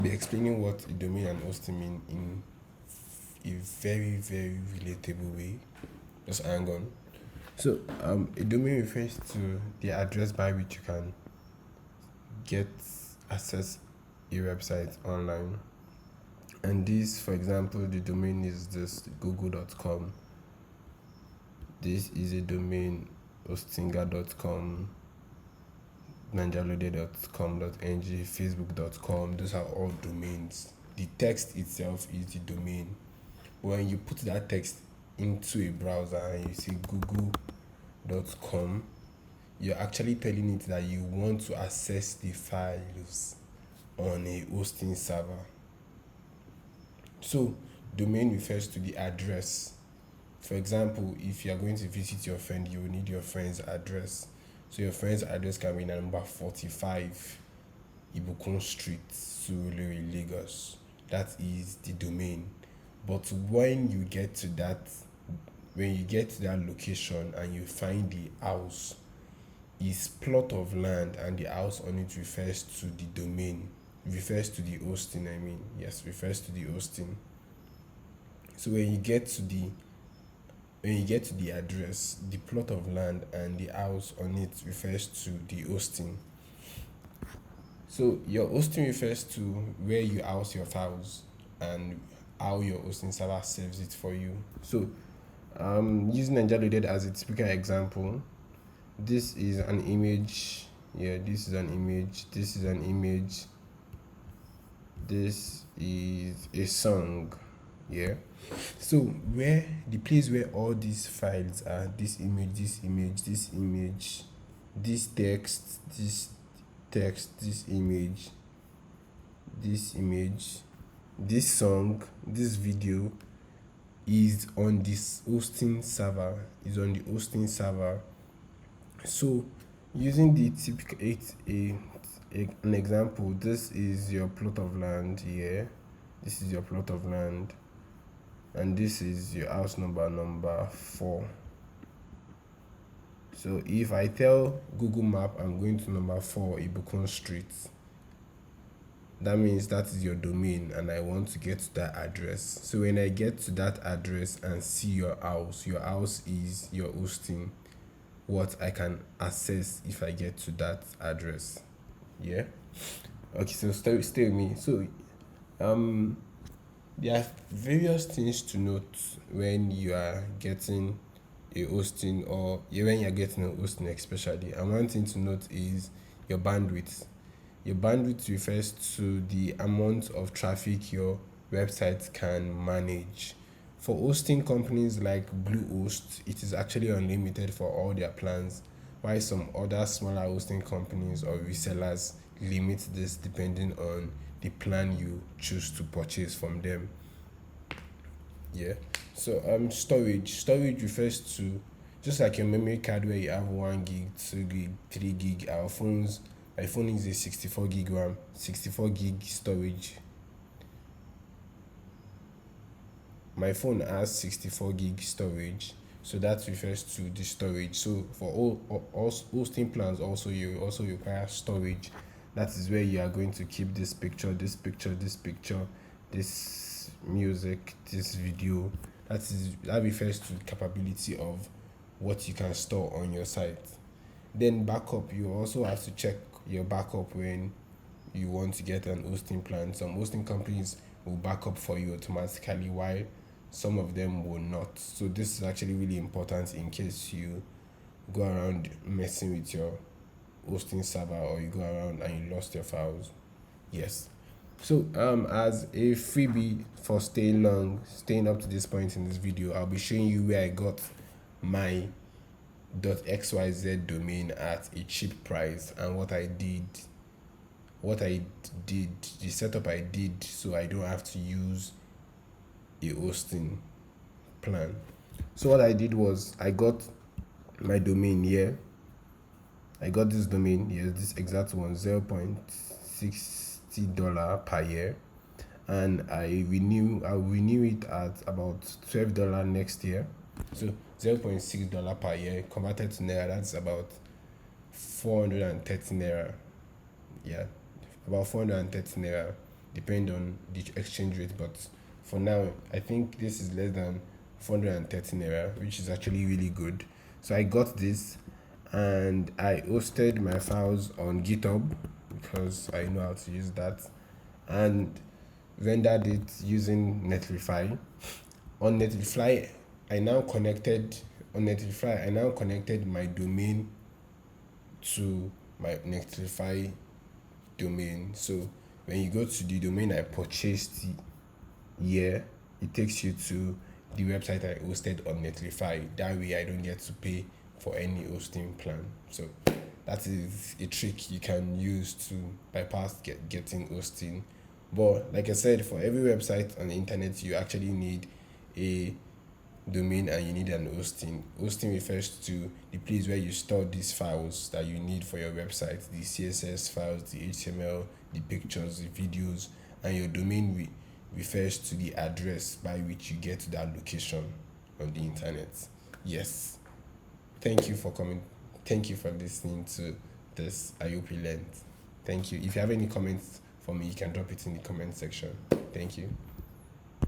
Be explaining what a domain and hosting mean in a very, very relatable way. Just hang on. So, a domain refers to the address by which you can get access a website online. And this, for example, the domain is this google.com. This is a domain hostinga.com, manjaloaded.com.ng, facebook.com. Those are all domains. The text itself is the domain. When you put that text into a browser and you see google.com, you're actually telling it that you want to access the files on a hosting server. So, domain refers to the address. For example, if you are going to visit your friend, you will need your friend's address. So, your friend's address can be number 45 Ibukun Street, Surulere, Lagos. That is the domain. But when you get to that location and you find the house, is plot of land and the house on it refers to the domain, refers to the hosting. Refers to the hosting. So when you get to the address, the plot of land and the house on it refers to the hosting. So your hosting refers to where you house your files and how your hosting server saves it for you. So using Ninja as a typical example, this is an image. This is an image. This is an image. This is a song. So where the place where all these files are, this image, this image, this image, this text, this image, this song, this video is on this hosting server, So using the typical an example, this is your plot of land here. This is your plot of land, and this is your house number 4. So if I tell Google Map I'm going to number 4 Ibukun Street, that means that is your domain and I want to get to that address. So when I get to that address and see your house is your hosting, what I can access if I get to that address. Okay, so stay with me. So there are various things to note when you are getting a hosting, or when you're getting a hosting especially. And one thing to note is your bandwidth. Your bandwidth refers to the amount of traffic your website can manage. For hosting companies like Bluehost, it is actually unlimited for all their plans, while some other smaller hosting companies or resellers limit this depending on the plan you choose to purchase from them. So storage refers to, just like your memory card where you have 1 gig, 2 gig, 3 gig. My phone is a 64 gig RAM, 64 gig storage. My phone has 64 gig storage, so that refers to the storage. So for all hosting plans, you also require storage. That is where you are going to keep this picture, this music, this video. That refers to the capability of what you can store on your site. Then backup, you also have to check your backup when you want to get an hosting plan. Some hosting companies will back up for you automatically, while some of them will not. So this is actually really important in case you go around messing with your hosting server, or you go around and you lost your files. So as a freebie for staying up to this point in this video, I'll be showing you where I got my .xyz domain at a cheap price, and what I did, the setup I did, so I don't have to use a hosting plan. So what I did was I got my domain here. I got this domain here, this exact one, $0.60 per year, and I'll renew it at about $12 next year. So $0.6 per year converted to naira, that's about 430 naira. About 430 naira. depend on the exchange rate. But for now, I think this is less than 430 naira, which is actually really good. So I got this, and I hosted my files on GitHub because I know how to use that, and rendered it using Netlify. On Netlify, I now connected I now connected my domain to my Netlify domain. So when you go to the domain I purchased here, it takes you to the website I hosted on Netlify. That way I don't get to pay for any hosting plan. So that is a trick you can use to bypass getting hosting. But like I said, for every website on the internet, you actually need a domain and you need an hosting. Hosting refers to the place where you store these files that you need for your website, the CSS files, the HTML, the pictures, the videos, and your domain refers to the address by which you get to that location on the internet. Yes. Thank you for coming. Thank you for listening to this. I hope you learned. Thank you. If you have any comments for me, you can drop it in the comment section. Thank you.